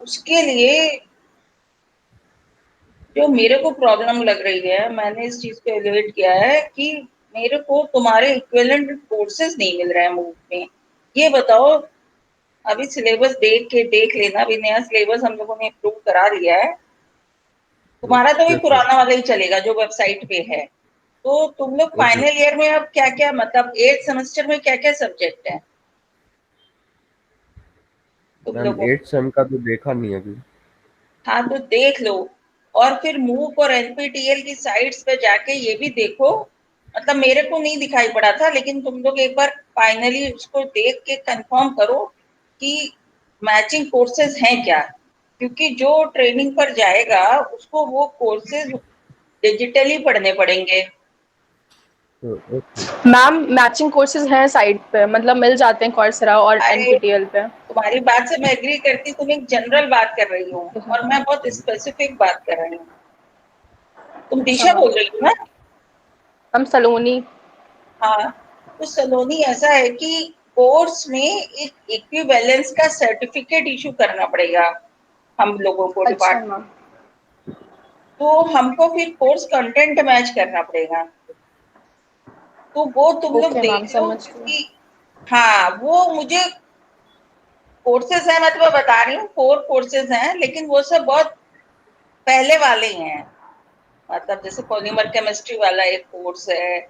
उसके लिए जो मेरे को प्रॉब्लम लग रही है, मैंने इस चीज को एवेल्युएट किया है कि मेरे को तुम्हारे इक्विवेलेंट कोर्सेज नहीं मिल रहे हैं मूव में। ये बताओ, अभी सिलेबस देख लेना, अभी नया सिलेबस हम लोगों ने अप्रूव करा दिया है। तुम्हारा तो भी यस मैम। पुराना वाला ही चलेगा जो वेबसाइट पे है। तो तुम लोग ओके। फाइनल ईयर में अब क्या क्या, मतलब 8 सेमेस्टर में क्या क्या सब्जेक्ट है तुम मैम लोगों? 8 सेम का तो देखा नहीं अभी। हाँ तो देख लो, और फिर मूक और एनपीटीईएल की साइट्स पे जाके ये भी देखो। मतलब मेरे को नहीं दिखाई पड़ा था, लेकिन तुम लोग एक बार फाइनली उसको देख के कंफर्म करो कि मैचिंग कोर्सेज हैं क्या, क्योंकि जो ट्रेनिंग पर जाएगा उसको वो कोर्सेज डिजिटली पढ़ने पड़ेंगे। तो ओके। मैम मैचिंग कोर्सेज हैं साइट पे, मतलब मिल जाते हैं coursera और अरे एनपीटीईएल पे। तुम्हारी बात से मैं एग्री करती, तुम एक जनरल बात कर रही हो और मैं बहुत स्पेसिफिक बात कर रही हूँ। तुम अच्छा दिशा मैम। बोल रही हो ना? हम सलोनी। हाँ, तो सलोनी ऐसा है कि कोर्स में एक इक्विवेलेंस का सर्टिफिकेट इशू करना पड़ेगा हम लोगों को अच्छा डिपार्टमेंट। मैम। तो हमको फिर कोर्स कंटेंट मैच करना पड़ेगा। तो वो तुम लोग ओके मैम, देख लो, समझ गई। क्योंकि हाँ वो मुझे कोर्सेज है, मैं तुम्हें बता रही हूँ 4 कोर्सेज हैं, लेकिन वो सब बहुत पहले वाले हैं। मतलब जैसे पॉलीमर केमिस्ट्री वाला एक कोर्स है,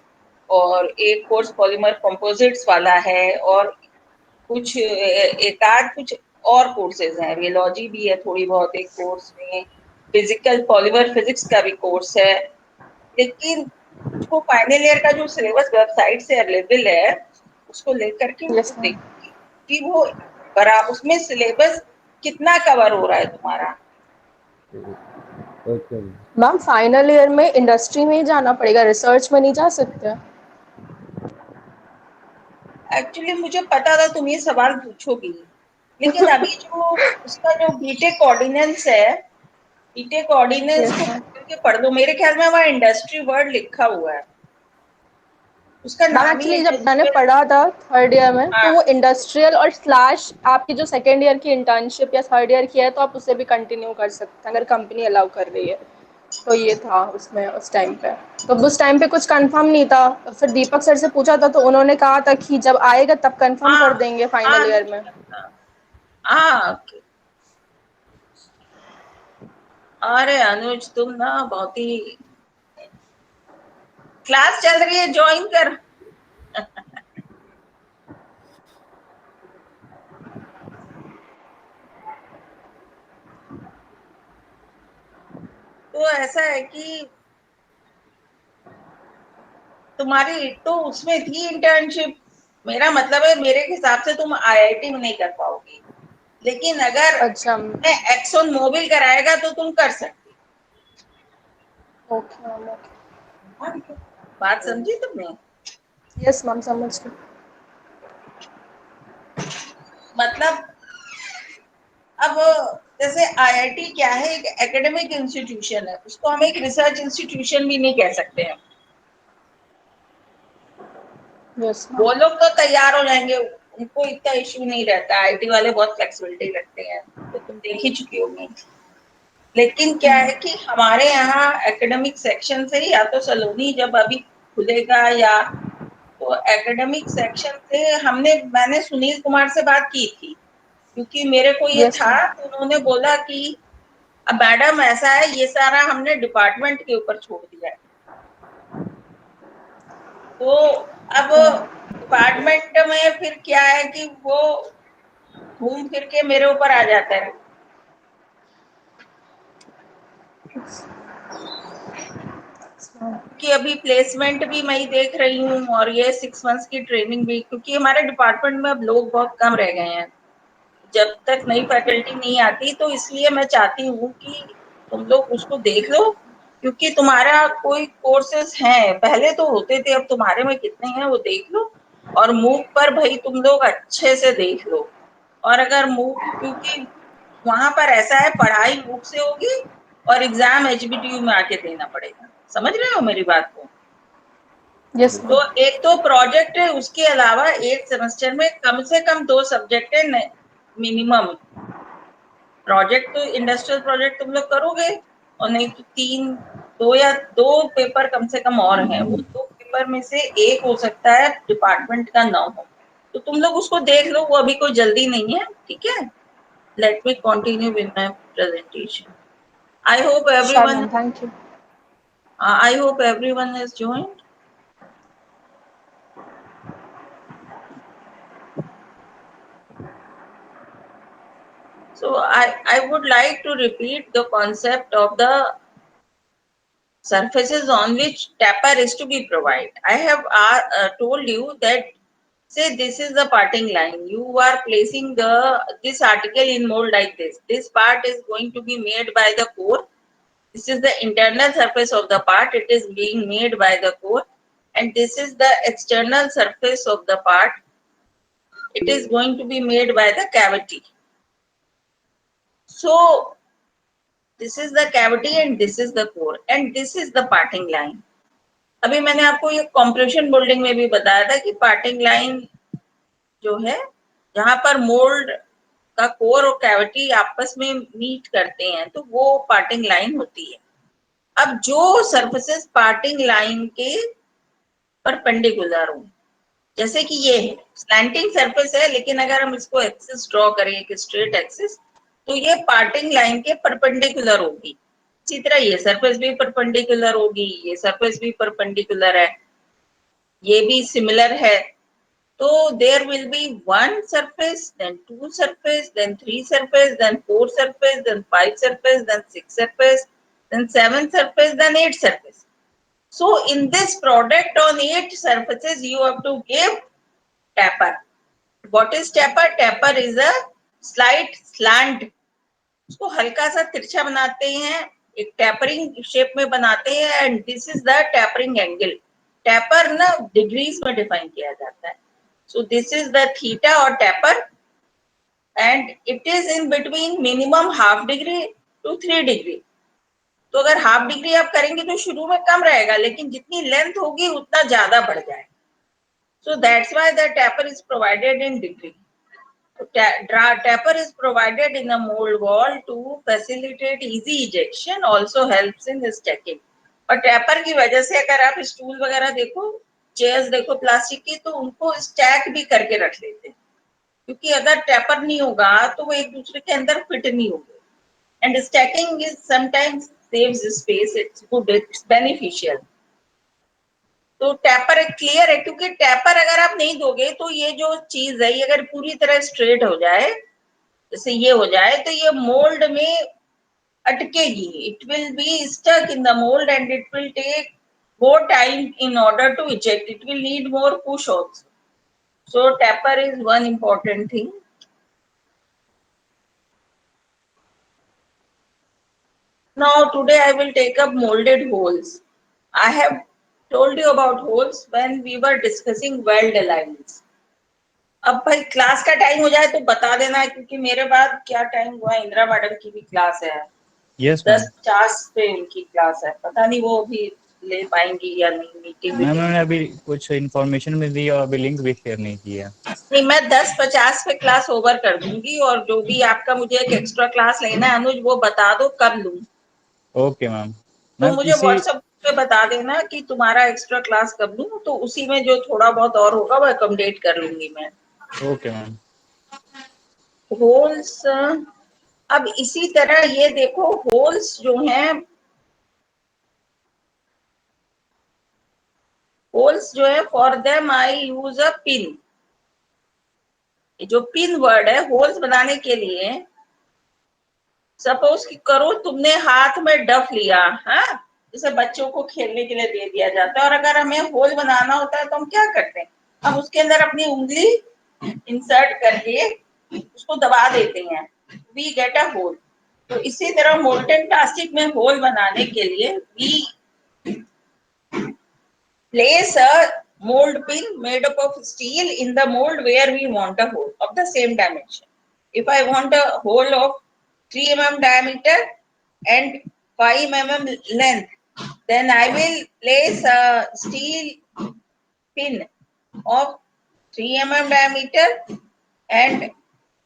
और एक कोर्स पॉलीमर कंपोजिट्स वाला है, और कुछ एक आध कुछ और कोर्सेज हैं, रियोलॉजी भी है थोड़ी बहुत एक कोर्स में, फिजिकल पॉलीमर फिजिक्स का भी कोर्स है। लेकिन उसको फाइनल ईयर का जो सिलेबस वेबसाइट से अवेलेबल है उसको लेकर के वो यस मैम। देखूंगी कि वो बरा उसमें सिलेबस कितना कवर हो रहा है तुम्हारा। Okay ma'am. Ma'am final year में इंडस्ट्री में ही जाना पड़ेगा, रिसर्च में नहीं जा सकते? एक्चुअली मुझे पता था तुम ये सवाल पूछोगी, लेकिन अभी जो उसका जो बीटेक ऑर्डिनेंस है, बीटेक ऑर्डिनेंस यस को मैम। खोल के पढ़ दो, मेरे ख्याल में वहाँ इंडस्ट्री वर्ड लिखा हुआ है, उसका मैम नाम ही एक्चुअली जब मैंने इंडस्ट्रियल। पढ़ा था थर्ड ईयर में, तो वो हाँ इंडस्ट्रियल और स्लैश आपकी जो सेकेंड ईयर की इंटर्नशिप या थर्ड ईयर की है, तो आप उसे भी कंटिन्यू कर सकते हैं अगर कंपनी अलाउ कर रही है। तो ये था उसमें उस टाइम पे। तो उस टाइम पे कुछ कंफर्म नहीं था, फिर दीपक सर से पूछा था तो उन्होंने कहा था कि जब आएगा तब कंफर्म हाँ कर देंगे फाइनल हाँ, ईयर नहीं में। करता। हाँ, अरे अनुज तुम ना बहुत ही, क्लास चल रही है, ज्वाइन कर। तो ऐसा है कि तुम्हारी तो उसमें थी इंटर्नशिप, मेरा मतलब है मेरे हिसाब से तुम आईआईटी में नहीं कर पाओगी, लेकिन अगर अच्छा। मैं एक्सोन मोबिल कराएगा तो तुम कर सकती। Okay ma'am, okay. हाँ, बात समझी तुमने? यस मैम, समझ गई। मतलब अब जैसे आईआईटी क्या है, एक एकेडमिक इंस्टीट्यूशन है, उसको हम एक रिसर्च इंस्टीट्यूशन भी नहीं कह सकते हैं। Yes ma'am. वो लोग तो तैयार हो जाएंगे, उनको इतना इश्यू नहीं रहता, आईटी वाले बहुत फ्लेक्सिबिलिटी रखते हैं, तो तुम देख ही चुकी होगी। लेकिन क्या है कि हमारे यहाँ एकेडमिक सेक्शन से ही, या तो सलोनी जब अभी खुलेगा, या तो एकेडमिक सेक्शन से मैंने सुनील कुमार से बात की थी, क्योंकि मेरे को ये यस था, मैम। तो उन्होंने बोला कि अब मैडम ऐसा है, ये सारा हमने डिपार्टमेंट के ऊपर छोड़ दिया है। तो अब डिपार्टमेंट में फिर क्या है कि वो घूम फिर के मेरे ऊपर आ जाता है कि अभी प्लेसमेंट भी मैं ही देख रही हूँ, और ये 6 मंथ्स की ट्रेनिंग भी, क्योंकि हमारे डिपार्टमेंट में अब लोग बहुत कम रह गए हैं जब तक नई फैकल्टी नहीं आती, तो इसलिए मैं चाहती हूँ कि तुम लोग उसको देख लो, क्योंकि तुम्हारा कोई कोर्सेज हैं, पहले तो होते थे, अब तुम्हारे में कितने हैं वो देख लो। और मूव पर भाई तुम लोग अच्छे से देख लो। और अगर मूव, क्योंकि वहां पर ऐसा है, पढ़ाई मूव से होगी और एग्जाम एचबीटीयू में आके देना पड़ेगा। समझ रहे हो मेरी बात को? यस तो मैम। एक तो प्रोजेक्ट है, उसके अलावा एक सेमेस्टर में कम से कम 2 सब्जेक्ट है मिनिमम। प्रोजेक्ट तो इंडस्ट्रियल प्रोजेक्ट तुम लोग करोगे, और नहीं तो दो पेपर कम से कम और हैं, वो दो पेपर में से एक हो सकता है डिपार्टमेंट का ना हो, तो तुम लोग उसको देख लो, वो अभी कोई जल्दी नहीं है, ठीक है। Let me continue with my presentation. I hope sure everyone ma'am, thank you. I hope everyone has joined. So I would like to repeat the concept of the surfaces on which taper is to be provided. I have told you that, say this is the parting line. You are placing this article in mold like this. This part is going to be made by the core. This is the internal surface of the part. It is being made by the core. And this is the external surface of the part. It is going to be made by the cavity. So this is the cavity and this is the core and this is the parting line. अभी मैंने आपको ये compression moulding में भी बताया था कि parting line जो है, जहां पर मोल्ड का कोर और कैविटी आपस में मीट करते हैं, तो वो पार्टिंग लाइन होती है। अब जो सरफेसेस पार्टिंग लाइन के परपेंडिकुलर हो, जैसे कि ये है स्लैंटिंग सरफेस है, लेकिन अगर हम इसको एक्सिस ड्रॉ करें, एक स्ट्रेट एक्सिस, तो ये पार्टिंग लाइन के परपेंडिकुलर होगी। इसी तरह ये सरफेस भी परपेंडिकुलर होगी, ये सरफेस भी परपेंडिकुलर है, ये भी सिमिलर है। तो there will be 1 surface, then 2 surface, then 3 surface, then 4 surface, then 5 surface, then 6 surface, then 7 surface, then 8 surface. So in this product on 8 surfaces you have to give taper. What is taper? Taper is a slight slant. उसको हल्का सा तिरछा बनाते हैं, एक tapering shape में बनाते हैं, and this is the tapering angle. Taper ना डिग्रीज में डिफाइन किया जाता है। So this is the theta और taper, and it is in between minimum half degree to 3 degree. तो अगर हाफ डिग्री आप करेंगे तो शुरू में कम रहेगा, लेकिन जितनी लेंथ होगी उतना ज्यादा बढ़ जाएगा। So that's why the taper is provided in degree. Taper is provided in a mold wall to facilitate easy ejection, also helps in stacking. और टैपर की वजह से अगर आप स्टूल वगैरह देखो, चेयर्स देखो प्लास्टिक की, तो उनको स्टैक भी करके रख लेते हैं, क्योंकि अगर टैपर नहीं होगा तो वो एक दूसरे के अंदर फिट नहीं होंगे। And stacking is sometimes saves space, it's good, it's beneficial. तो टैपर क्लियर है, क्योंकि टैपर अगर आप नहीं दोगे तो ये जो चीज है, ये अगर पूरी तरह स्ट्रेट हो जाए, जैसे ये हो जाए, तो ये मोल्ड में अटकेगी। It will be stuck in the mould and it will take more time in order to eject. It will need more push also. So taper is one important thing. Now today I will take up molded holes. I have told you about holes when we were discussing weld lines. अब भाई class का time हो जाए तो बता देना, क्योंकि मेरे बाद क्या टाइम हुआ, इंदिरा मैडम की भी क्लास है। यस 10:50 पे उनकी क्लास है, पता नहीं वो भी ले पाएंगी या नहीं मीटिंग। मैम मैंने अभी कुछ इन्फॉर्मेशन भी दी और अभी लिंक भी शेयर नहीं किया। नहीं, मैं 10:50 पे क्लास ओवर कर दूंगी, और जो भी आपका मुझे एक एक्स्ट्रा क्लास लेना है अनुज, वो बता दो कब लूं। Okay ma'am. तो मैम मुझे इसी व्हाट्सएप पे बता देना कि तुम्हारा एक्स्ट्रा क्लास कब लूं, तो उसी में जो थोड़ा बहुत और होगा वो अकोमोडेट कर लूंगी मैं। Okay ma'am. होल्स, अब इसी तरह ये देखो, होल्स जो हैं, होल्स जो है, for them I use a pin. जो पिन वर्ड है होल्स बनाने के लिए, सपोज कि करो तुमने हाथ में डफ लिया, हाँ, जैसे बच्चों को खेलने के लिए दे दिया जाता है, और अगर हमें होल बनाना होता है तो हम क्या करते हैं, हम उसके अंदर अपनी उंगली इंसर्ट करके उसको दबा देते हैं, वी गेट अ होल। तो इसी तरह मोल्टन प्लास्टिक में होल बनाने के लिए we place a mold pin made up of steel in the mold where we want a hole of the same dimension. If I want a hole of 3 mm diameter and 5 mm length, then I will place a steel pin of 3 mm diameter and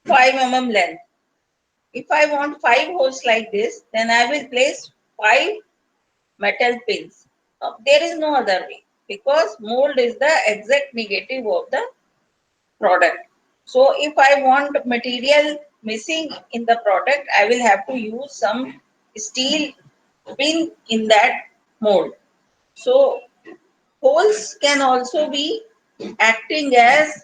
5 mm length. If I want 5 holes like this, then I will place 5 metal pins. There is no other way, because mold is the exact negative of the product. So if I want material missing in the product, I will have to use some steel pin in that mold. So holes can also be acting as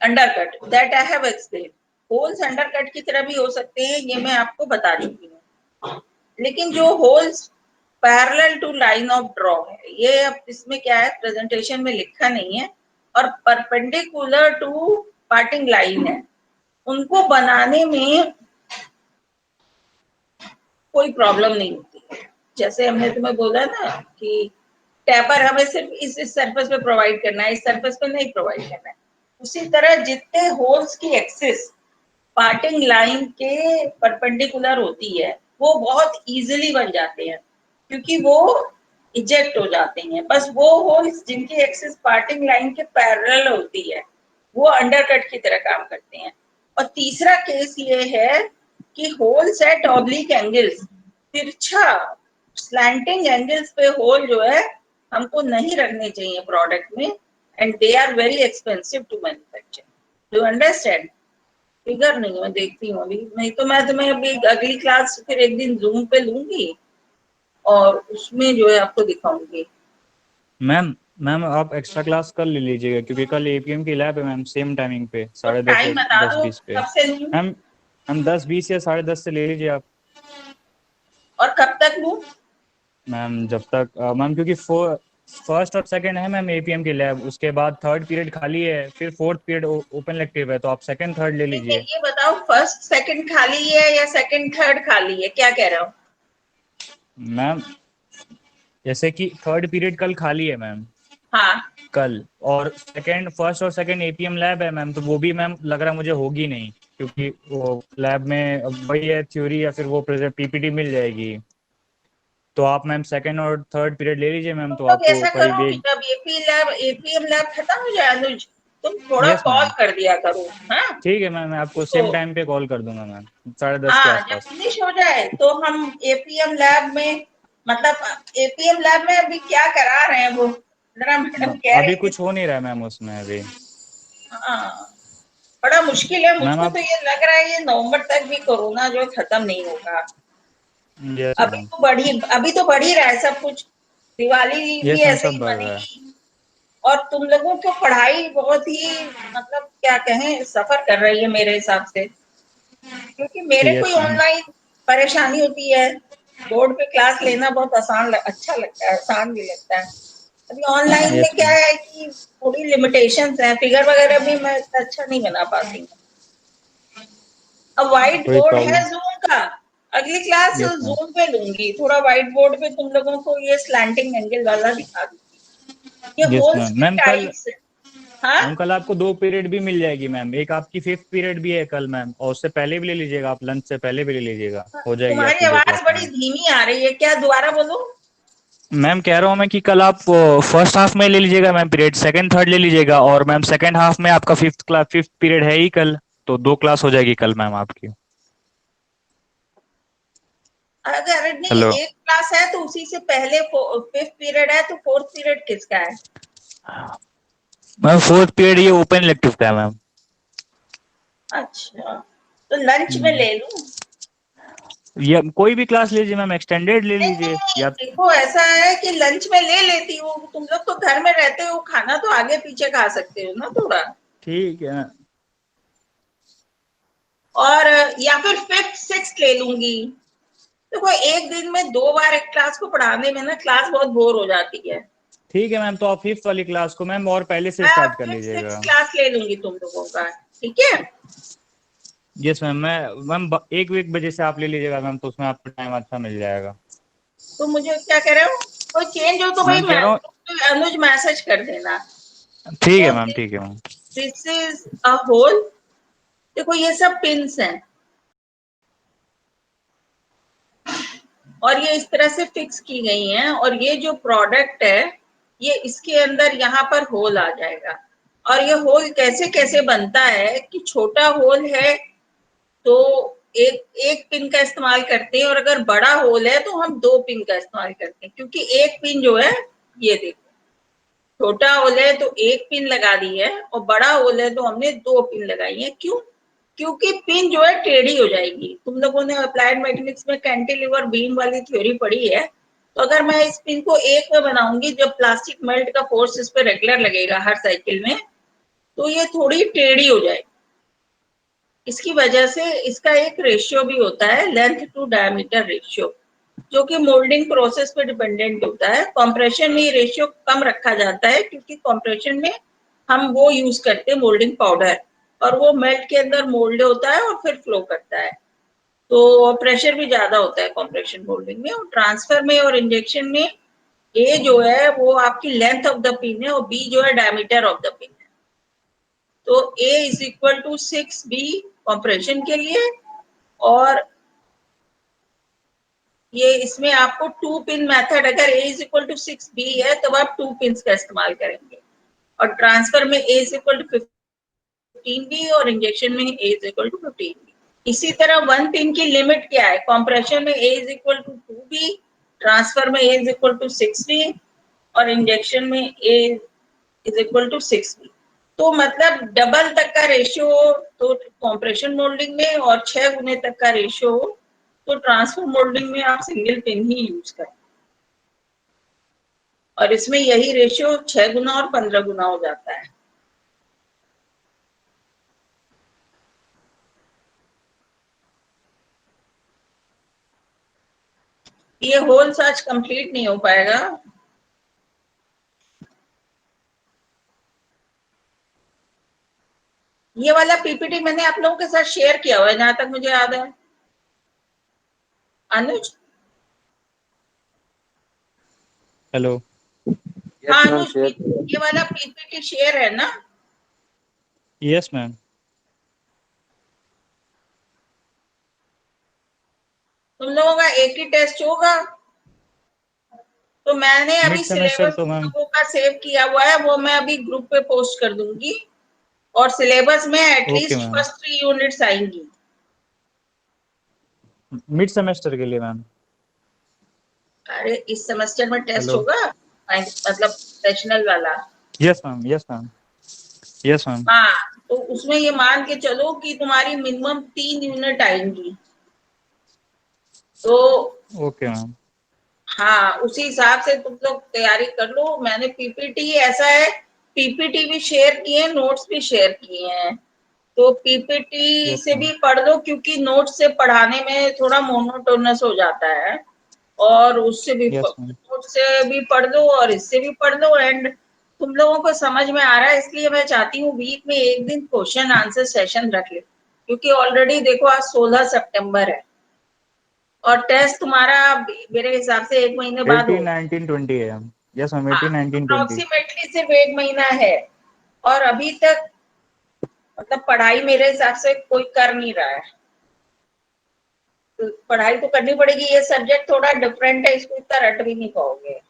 undercut, that I have explain. Holes undercut की तरह भी हो सकते हैं, ये मैं आपको बता चुकी हूँ. लेकिन जो holes parallel to line of draw है, ये अब इसमें क्या है, प्रेजेंटेशन में लिखा नहीं है, और परपेंडिकुलर टू पार्टिंग लाइन है, उनको बनाने में कोई प्रॉब्लम नहीं होती है. जैसे हमने तुम्हें बोला ना कि टैपर हमें सिर्फ इस सरफेस पे प्रोवाइड करना है, इस सरफेस पे नहीं प्रोवाइड करना है. उसी तरह जितने होल्स की एक्सिस पार्टिंग लाइन के परपेंडिकुलर होती है, वो बहुत इजीली बन जाते हैं, क्योंकि वो इजेक्ट हो जाते हैं. बस वो होल्स जिनकी एक्सिस पार्टिंग लाइन के पैरेलल होती है, वो अंडरकट की तरह काम करते हैं. और तीसरा केस ये है कि होल्स एट ऑब्लिक एंगल्स, तिरछा स्लैंटिंग एंगल्स पे होल जो है हमको नहीं रखने चाहिए प्रोडक्ट में, and they are very expensive to manufacture. Do you understand? Figure नहीं मैं देखती हूँ अभी, नहीं तो मैं तुम्हें अभी अगली क्लास फिर एक दिन जूम पे लूंगी और उसमें जो है आपको दिखाऊंगी. मैम आप एक्स्ट्रा क्लास कल ले लीजिएगा, क्योंकि कल एपीएम की लैब है मैम, सेम टाइमिंग पे तो 10:30 टाइम से बता दो 10:20 पे. कब से लूं मैम हम 10:20 या 10:30 से ले लीजिए आप. और कब तक लूं? मैम जब तक मैम, क्योंकि फर्स्ट और सेकंड है मैम एपीएम की लैब, उसके बाद थर्ड पीरियड खाली है, फिर फोर्थ पीरियड ओपन इलेक्टिव है, तो आप सेकंड थर्ड ले ठीक है, लीजिए. ये बताओ फर्स्ट सेकंड खाली है या सेकंड थर्ड खाली है, क्या कह रहा हूँ? मैम जैसे कि थर्ड पीरियड कल खाली है मैम, हाँ कल, और फर्स्ट और सेकंड एपीएम लैब है मैम, तो वो भी मैम लग रहा मुझे होगी नहीं, क्योंकि वो लैब में वही है थ्योरी या फिर वो पीपीटी मिल जाएगी. तो आप मैम सेकंड और थर्ड पीरियड ले लीजिए मैम, तो तुम लोग आपको ऐसा करीब करो कि एक. जब एपीएम लैब खत्म हो जाए अनुज, तुम थोड़ा यस कॉल मैम, कर दिया करो. हाँ ठीक है मैम, मैं आपको तो सेम टाइम पे कॉल कर दूंगा मैम, 10:30 के हाँ, जब आसपास. फिनिश हो जाए तो हम एपीएम लैब में, मतलब एपीएम लैब में अभी क्या करा रहे हैं वो, जरा मैडम कह अभी रही थी. कुछ हो नहीं रहा है मैम उसमें अभी. हाँ, बड़ा मुश्किल है. मैम मुझको आप. तो ये लग रहा है ये नवंबर तक भी कोरोना जो खत्म नहीं होगा. Yes ma'am. अभी तो बढ़ ही रहा है सब कुछ. दिवाली भी यस मैम, ऐसे सब ही बढ़ रहा है. बनेगी. और तुम लोगों को पढ़ाई बहुत ही, मतलब क्या कहें, सफर कर रही है मेरे हिसाब से, क्योंकि मेरे को यस मैम. ऑनलाइन परेशानी होती है. बोर्ड पे क्लास लेना बहुत अच्छा लगता है, आसान भी लगता है. अभी ऑनलाइन में यस क्या मैम. है कि थोड़ी लिमिटेशंस हैं, फिगर वगैरह भी मैं अच्छा नहीं बना पाती हूँ. अब व्हाइट कोई बोर्ड है प्रॉब्लम. जूम का, अगली क्लास यस मैम. जूम पे लूंगी, थोड़ा व्हाइट बोर्ड पे तुम लोगों को ये स्लैंटिंग एंगल वाला दिखा दूंगी, ये यस होल्स मैम. के मैम कल, टाइप्स. हाँ मैम कल आपको 2 पीरियड भी मिल जाएगी मैम, एक आपकी 5th पीरियड भी है कल मैम, और उससे पहले भी ले लीजिएगा, आप लंच से पहले भी ले लीजिएगा, हो जाएगी तुम्हारी आपकी 2 क्लास आवाज बड़ी मैम. धीमी आ रही है, क्या दोबारा बोलो? मैम कह रहा हूँ मैं कि कल आप फर्स्ट हाफ में ले लीजिएगा मैम पीरियड, सेकंड थर्ड ले लीजिएगा, और मैम सेकंड हाफ में आपका 5th पीरियड है ही कल, तो 2 क्लास हो जाएगी कल मैम आपकी. अगर नहीं हेलो एक क्लास है तो उसी से पहले 5th पीरियड है, तो 4th पीरियड किसका है? मैम, 4th पीरियड ये ओपन इलेक्टिव का है मैम. अच्छा, तो लंच में ले लूं? या कोई भी क्लास लीजिए मैम, एक्सटेंडेड ले नहीं लीजिए नहीं, या. देखो ऐसा है कि लंच में ले लेती हूँ, तुम लोग तो घर में रहते हो, खाना तो आगे पीछे खा सकते हो ना थोड़ा. ठीक है. और या फिर 5th 6th ले लूंगी. देखो एक दिन में 2 बार एक क्लास को पढ़ाने में ना क्लास बहुत बोर हो जाती है. ठीक है मैम, तो आप 5th वाली क्लास को मैम और पहले से मैं स्टार्ट कर 5th 6th लीजिएगा. क्लास ले लूंगी तुम लोगों का, ठीक है? Yes ma'am. मैम 1 बजे से आप ले लीजिएगा मैम, तो उसमें आपको टाइम अच्छा मिल जाएगा. तो मुझे क्या कह रहे हो, कोई चेंज हो तो भाई मैम कह रहा हूँ. अनुज मैसेज कर देना. ठीक है तो मैम, ठीक है ma'am. This is a hole. देखो ये सब पिंस हैं और ये इस तरह से फिक्स की गई हैं, और ये जो प्रोडक्ट है ये इसके अंदर यहाँ पर होल आ जाएगा. और ये होल कैसे कैसे बनता है कि छोटा होल है तो एक पिन का इस्तेमाल करते हैं, और अगर बड़ा होल है तो हम 2 पिन का इस्तेमाल करते हैं, क्योंकि एक पिन जो है, ये देखो, छोटा होल है तो एक पिन लगा दी है, और बड़ा होल है तो हमने 2 पिन लगाई है। क्यों? क्योंकि पिन जो है टेढ़ी हो जाएगी। तुम लोगों ने अप्लाइड मैथमेटिक्स में कैंटिलीवर बीम वाली थ्योरी पढ़ी है, तो अगर मैं इस पिन को एक में बनाऊंगी, जब प्लास्टिक मेल्ट का फोर्स इस पे रेगुलर लगेगा हर साइकिल में, तो ये थोड़ी टेढ़ी हो जाएगी। इसकी वजह से इसका एक रेशियो भी होता है, लेंथ टू डायमीटर रेशियो, जो कि मोल्डिंग प्रोसेस पे डिपेंडेंट होता है। कॉम्प्रेशन में ये रेशियो कम रखा जाता है, क्योंकि कॉम्प्रेशन में हम वो यूज करते हैं मोल्डिंग पाउडर, और वो मेल्ट के अंदर मोल्ड होता है और फिर फ्लो करता है, तो प्रेशर भी ज्यादा होता है कॉम्प्रेशन मोल्डिंग में। और ट्रांसफर में और इंजेक्शन में ए जो है वो आपकी लेंथ ऑफ द पिन है, और बी जो है डायमीटर ऑफ द पिन है। तो A is equal to 6B compression के लिए, और ये इसमें आपको 2 पिन मेथड, अगर A is equal to 6B है तब आप 2 पिन का इस्तेमाल करेंगे, और ट्रांसफर में A is equal to 15B और इंजेक्शन में A is equal to 15B। इसी तरह 1 पिन की लिमिट क्या है? कॉम्प्रेशन में A is equal to 2B, transfer में A is equal to 6B, और इंजेक्शन में A is equal to 6B। तो मतलब डबल तक का रेशियो हो तो कॉम्प्रेशन मोल्डिंग में, और 6 गुने तक का रेशियो हो तो ट्रांसफर मोल्डिंग में आप सिंगल पिन ही यूज करें, और इसमें यही रेशियो 6 गुना और 15 गुना हो जाता है। ये होल सर्च कंप्लीट नहीं हो पाएगा। ये वाला पीपीटी मैंने आप लोगों के साथ शेयर किया हुआ है, जहां तक मुझे याद है। अनुज? हेलो। हाँ अनुज, ये वाला पीपीटी शेयर है ना? Yes ma'am. तुम लोगों का एक ही टेस्ट होगा, तो मैंने मिड अभी सेमेस्टर सिलेबस तो तुम मैम लोगों का सेव किया हुआ है, वो मैं अभी ग्रुप पे पोस्ट कर दूंगी, और सिलेबस में okay at least ma'am, first 3 units आएंगी। मिड सेमेस्टर के लिए मैम। अरे इस सेमेस्टर में टेस्ट हेलो। होगा, मतलब प्रोफेशनल वाला। Yes ma'am, yes ma'am, yes ma'am. हाँ, तो उसमें ये मान के चलो कि तुम्हारी मिनिमम 3 यूनिट आएंगी, तो ओके मैम। हाँ उसी हिसाब से तुम लोग तैयारी कर लो। मैंने पीपीटी ऐसा है, पीपीटी भी शेयर किए, नोट्स भी शेयर किए हैं, तो पीपीटी यस से मैम, भी पढ़ लो, क्योंकि नोट्स से पढ़ाने में थोड़ा मोनोटोनस हो जाता है, और उससे भी यस मैम। नोट्स से भी पढ़ लो और इससे भी पढ़ लो, एंड तुम लोगों को समझ में आ रहा है, इसलिए मैं चाहती हूँ वीक में एक दिन क्वेश्चन आंसर सेशन रख ले, क्योंकि ऑलरेडी देखो आज 16 सितंबर है, और टेस्ट तुम्हारा मेरे हिसाब से 1 महीने बाद 18, होगा। 19, 20 है। यस मैम, हाँ, 18, 19, 20। अप्रोक्सीमेटली सिर्फ 1 महीना है, और अभी तक मतलब पढ़ाई मेरे हिसाब से कोई कर नहीं रहा है। तो पढ़ाई तो करनी पड़ेगी, ये सब्जेक्ट थोड़ा डिफरेंट है, इसको इतना रट भी नहीं पाओगे।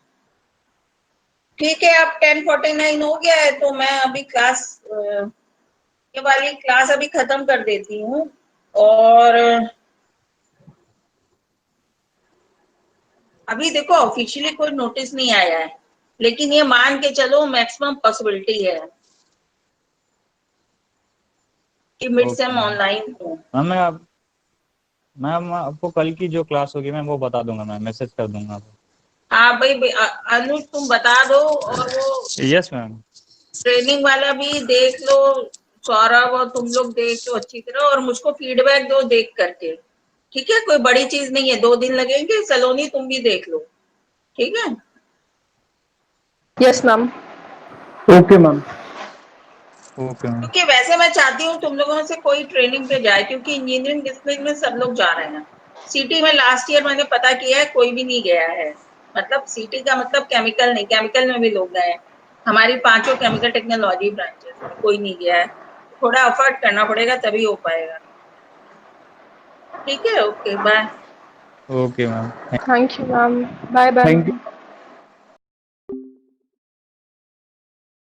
ठीक है, अब 10:49 हो गया है, तो मैं अभी क्लास, ये वाली क्लास अभी खत्म कर देती हूँ, और अभी देखो ऑफिशियली कोई नोटिस नहीं आया है, लेकिन ये मान के चलो मैक्सिमम पॉसिबिलिटी है कि mid okay same ma'am. Online हो। मैम मैम आपको कल की जो क्लास होगी मैम वो बता दूंगा, मैम मैसेज कर दूंगा आपको। हाँ भाई, अनुज तुम बता दो, और वो यस मैम। ट्रेनिंग वाला भी देख लो, सौरभ और तुम लोग देख लो अच्छी तरह, और मुझको फीडबैक दो देख करके। ठीक है, कोई बड़ी चीज नहीं है, 2 दिन लगेंगे। सलोनी तुम भी देख लो, ठीक है? Yes ma'am. Okay ma'am. Okay ma'am. क्योंकि वैसे मैं चाहती हूँ तुम लोगों से कोई ट्रेनिंग पे जाए, क्योंकि इंजीनियरिंग डिसिप्लिन में सब लोग जा रहे हैं। सीटी में लास्ट ईयर मैंने पता किया है कोई भी नहीं गया है, मतलब सीटी का मतलब केमिकल नहीं, केमिकल में भी लोग गए हैं, हमारी 5 केमिकल टेक्नोलॉजी ब्रांचेस में कोई नहीं गया है। थोड़ा एफर्ट करना पड़ेगा तभी हो पाएगा। ठीक है, okay bye. Okay ma'am. Thank you ma'am. Bye bye thank ma'am. You.